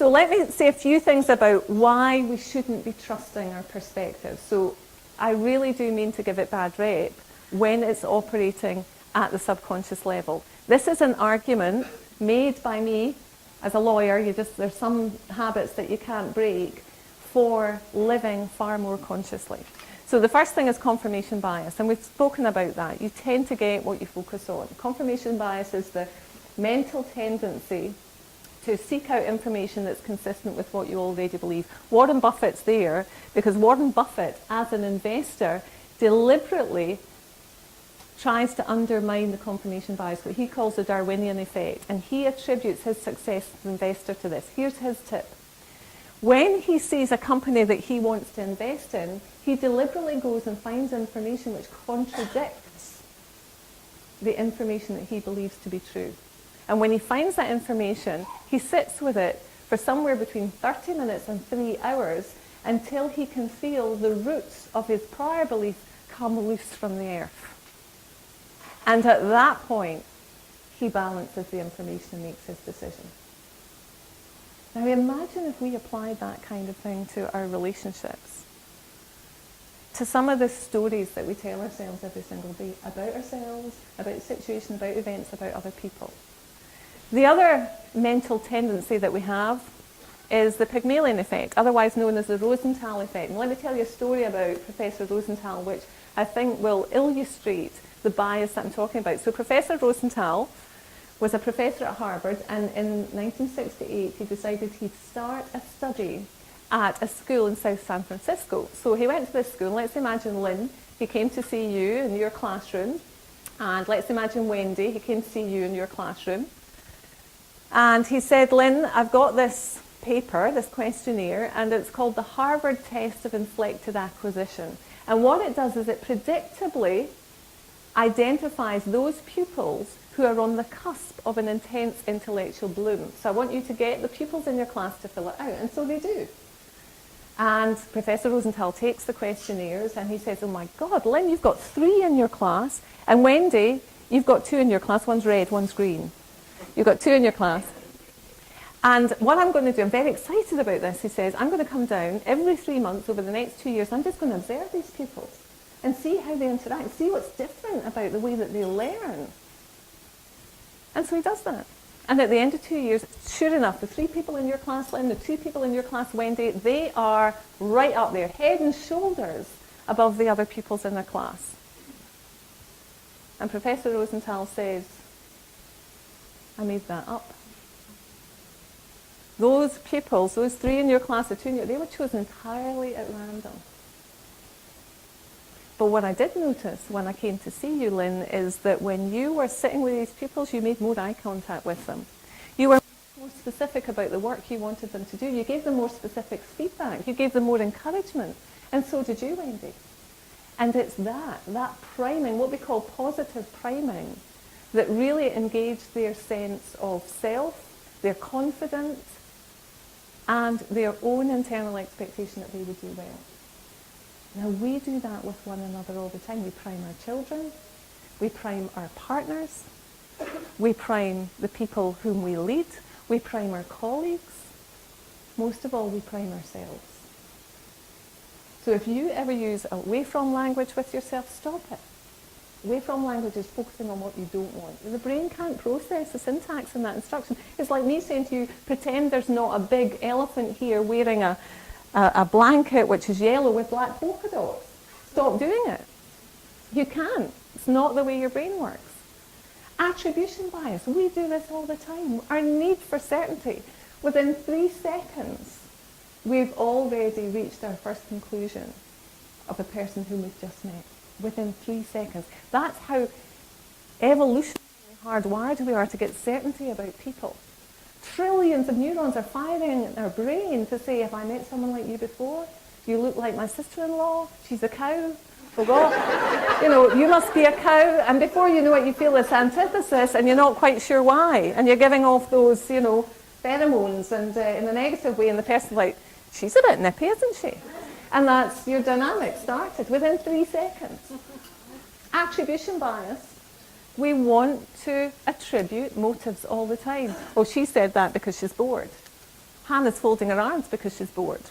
So let me say a few things about why we shouldn't be trusting our perspective. So I really do mean to give it bad rep when it's operating at the subconscious level. This is an argument made by me as a lawyer. There's some habits that you can't break for living far more consciously. So the first thing is confirmation bias, and we've spoken about that. You tend to get what you focus on. Confirmation bias is the mental tendency to seek out information that's consistent with what you already believe. Warren Buffett's there because Warren Buffett, as an investor, deliberately tries to undermine the confirmation bias, what he calls the Darwinian effect, and he attributes his success as an investor to this. Here's his tip. When he sees a company that he wants to invest in, he deliberately goes and finds information which contradicts the information that he believes to be true. And when he finds that information, he sits with it for somewhere between 30 minutes and 3 hours until he can feel the roots of his prior belief come loose from the earth. And at that point, he balances the information and makes his decision. Now imagine if we applied that kind of thing to our relationships, to some of the stories that we tell ourselves every single day about ourselves, about situations, about events, about other people. The other mental tendency that we have is the Pygmalion effect, otherwise known as the Rosenthal effect. And let me tell you a story about Professor Rosenthal, which I think will illustrate the bias that I'm talking about. So Professor Rosenthal was a professor at Harvard, and in 1968 he decided he'd start a study at a school in South San Francisco. So he went to this school. Let's imagine Lynn, he came to see you in your classroom, and let's imagine Wendy, he came to see you in your classroom. And he said, Lynn, I've got this paper, this questionnaire, and it's called the Harvard Test of Inflected Acquisition. And what it does is it predictably identifies those pupils who are on the cusp of an intense intellectual bloom. So I want you to get the pupils in your class to fill it out, and so they do. And Professor Rosenthal takes the questionnaires and he says, oh my God, Lynn, you've got 3 in your class, and Wendy, you've got 2 in your class, one's red, one's green. You've got 2 in your class. And what I'm going to do, I'm very excited about this, he says, I'm going to come down every 3 months over the next 2 years, I'm just going to observe these pupils and see how they interact, see what's different about the way that they learn. And so he does that. And at the end of 2 years, sure enough, the 3 people in your class, Lynn, the 2 people in your class, Wendy, they are right up there, head and shoulders above the other pupils in their class. And Professor Rosenthal says, I made that up. Those pupils, those 3 in your class, the 2 in your, they were chosen entirely at random. But what I did notice when I came to see you, Lynn, is that when you were sitting with these pupils, you made more eye contact with them. You were more specific about the work you wanted them to do. You gave them more specific feedback. You gave them more encouragement. And so did you, Wendy. And it's that priming, what we call positive priming, that really engaged their sense of self, their confidence, and their own internal expectation that they would do well. Now we do that with one another all the time. We prime our children, we prime our partners, we prime the people whom we lead, we prime our colleagues, most of all we prime ourselves. So if you ever use away from language with yourself, stop it. Away from language is focusing on what you don't want. The brain can't process the syntax in that instruction. It's like me saying to you, pretend there's not a big elephant here wearing a blanket which is yellow with black polka dots. Stop doing it. You can't. It's not the way your brain works. Attribution bias. We do this all the time. Our need for certainty. Within 3 seconds, we've already reached our first conclusion of the person whom we've just met. Within 3 seconds. That's how evolutionarily hardwired we are to get certainty about people. Trillions of neurons are firing in our brain to say, have I met someone like you before? You look like my sister-in-law. She's a cow. Oh God. You know, you must be a cow. And before you know it, you feel this antithesis and you're not quite sure why. And you're giving off those, you know, pheromones and in a negative way. And the person's like, she's a bit nippy, isn't she? And that's your dynamic started within 3 seconds. Attribution bias. We want to attribute motives all the time. Oh, she said that because she's bored. Hannah's folding her arms because she's bored.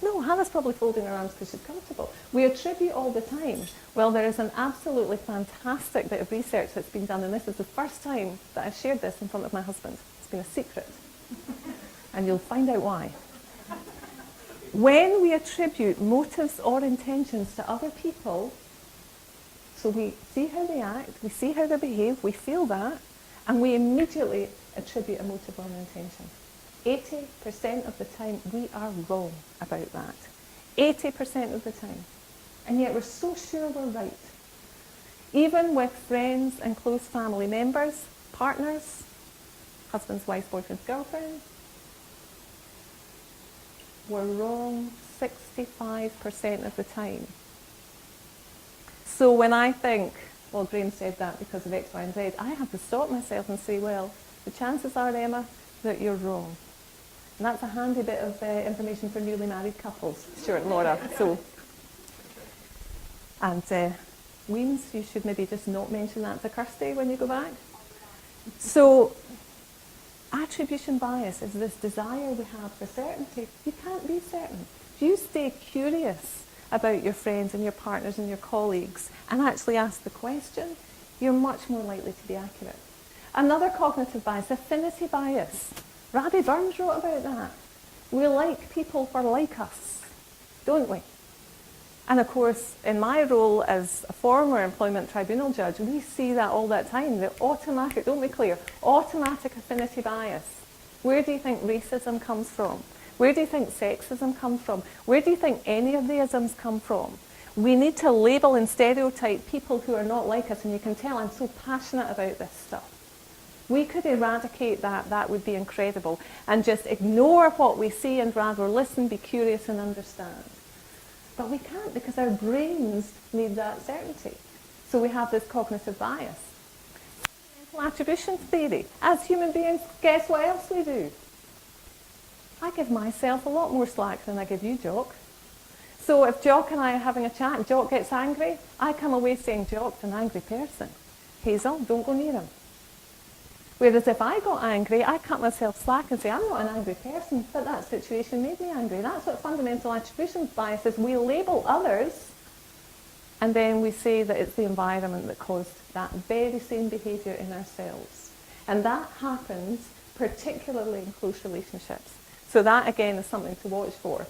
No, Hannah's probably folding her arms because she's comfortable. We attribute all the time. Well, there is an absolutely fantastic bit of research that's been done, and this is the first time that I've shared this in front of my husband. It's been a secret. And you'll find out why. When we attribute motives or intentions to other people, so we see how they act, we see how they behave, we feel that, and we immediately attribute a motive or an intention. 80% of the time, we are wrong about that. 80% of the time. And yet we're so sure we're right. Even with friends and close family members, partners, husbands, wives, boyfriends, girlfriends, we're wrong 65% of the time. So when I think, well, Graham said that because of X, Y, and Z, I have to stop myself and say, well, the chances are, Emma, that you're wrong. And that's a handy bit of information for newly married couples, Stuart and Laura. So, and Weems, you should maybe just not mention that to Kirsty when you go back. So, attribution bias is this desire we have for certainty. You can't be certain. If you stay curious about your friends and your partners and your colleagues and actually ask the question, you're much more likely to be accurate. Another cognitive bias, affinity bias. Rabbi Burns wrote about that. We like people for like us, don't we? And of course, in my role as a former employment tribunal judge, we see that all that time, the automatic, don't be clear, automatic affinity bias. Where do you think racism comes from? Where do you think sexism comes from? Where do you think any of the isms come from? We need to label and stereotype people who are not like us, and you can tell I'm so passionate about this stuff. We could eradicate that, that would be incredible, and just ignore what we see and rather listen, be curious and understand. But we can't because our brains need that certainty. So we have this cognitive bias. Mental attribution theory. As human beings, guess what else we do? I give myself a lot more slack than I give you, Jock. So if Jock and I are having a chat and Jock gets angry, I come away saying, Jock's an angry person. Hazel, don't go near him. Whereas if I got angry, I cut myself slack and say, I'm not an angry person, but that situation made me angry. That's what fundamental attribution bias is. We label others, and then we say that it's the environment that caused that very same behaviour in ourselves. And that happens particularly in close relationships. So that, again, is something to watch for.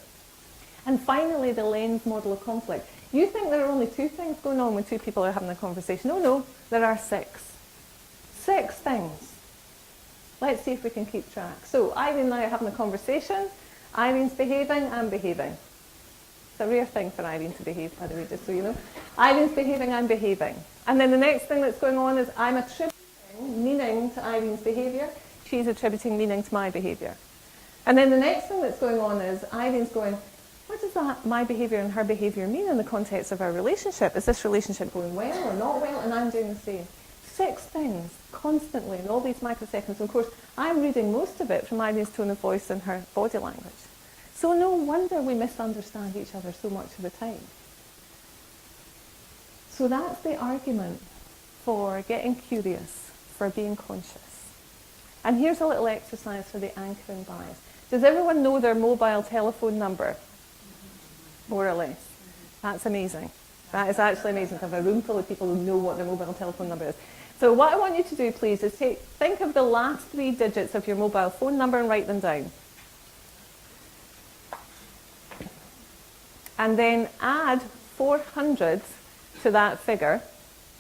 And finally, the lens model of conflict. You think there are only two things going on when two people are having a conversation. No, there are six. 6 things. Let's see if we can keep track. So Irene and I are having a conversation. Irene's behaving, I'm behaving. It's a rare thing for Irene to behave, by the way, just so you know. Irene's behaving, I'm behaving. And then the next thing that's going on is I'm attributing meaning to Irene's behaviour. She's attributing meaning to my behaviour. And then the next thing that's going on is Irene's going, what does that, my behaviour and her behaviour mean in the context of our relationship? Is this relationship going well or not well? And I'm doing the same. 6 things constantly in all these microseconds. And of course, I'm reading most of it from Irene's tone of voice and her body language. So no wonder we misunderstand each other so much of the time. So that's the argument for getting curious, for being conscious. And here's a little exercise for the anchoring bias. Does everyone know their mobile telephone number? More or less. That's amazing. That is actually amazing to have a room full of people who know what their mobile telephone number is. So what I want you to do, please, is think of the last 3 digits of your mobile phone number and write them down. And then add 400 to that figure,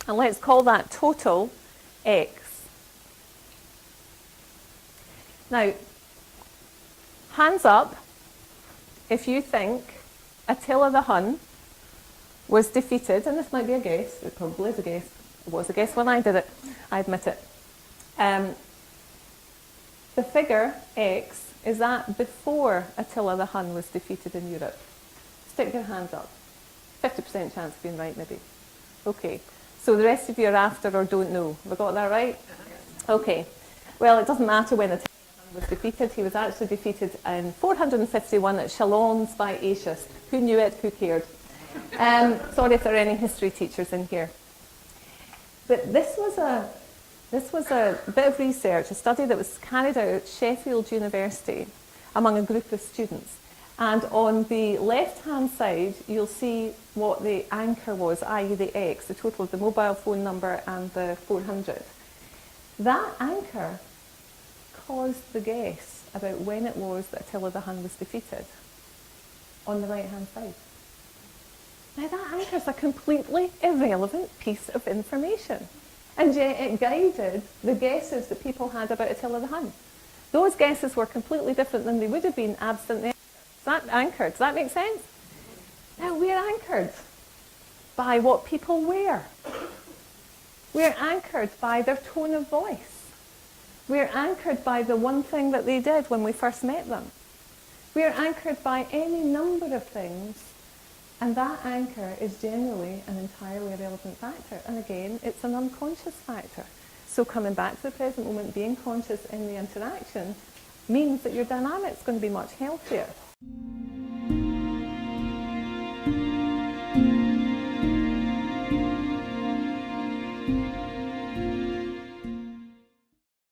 and let's call that total X. Now, hands up if you think Attila the Hun was defeated, and this might be a guess, it probably is a guess. It was a guess when I did it, I admit it. The figure X, is that before Attila the Hun was defeated in Europe? Stick your hands up. 50% chance of being right, maybe. Okay, so the rest of you are after or don't know. Have I got that right? Okay, well, it doesn't matter when Attila the Hun was defeated. He was actually defeated in 451 at Chalons by Aetius. Who knew it? Who cared? Sorry if there are any history teachers in here. But this was a bit of research, a study that was carried out at Sheffield University. among a group of students. And on the left-hand side, you'll see what the anchor was, i.e. the X, the total of the mobile phone number and the 400. That anchor caused the guess about when it was that Attila the Hun was defeated, on the right-hand side. Now that anchor is a completely irrelevant piece of information, and yet it guided the guesses that people had about Attila the Hun. Those guesses were completely different than they would have been absent the anchor. Does that make sense? Now we're anchored by what people wear. We're anchored by their tone of voice. We're anchored by the one thing that they did when we first met them. We're anchored by any number of things, and that anchor is generally an entirely irrelevant factor. And again, it's an unconscious factor. So coming back to the present moment, being conscious in the interaction means that your dynamic's going to be much healthier.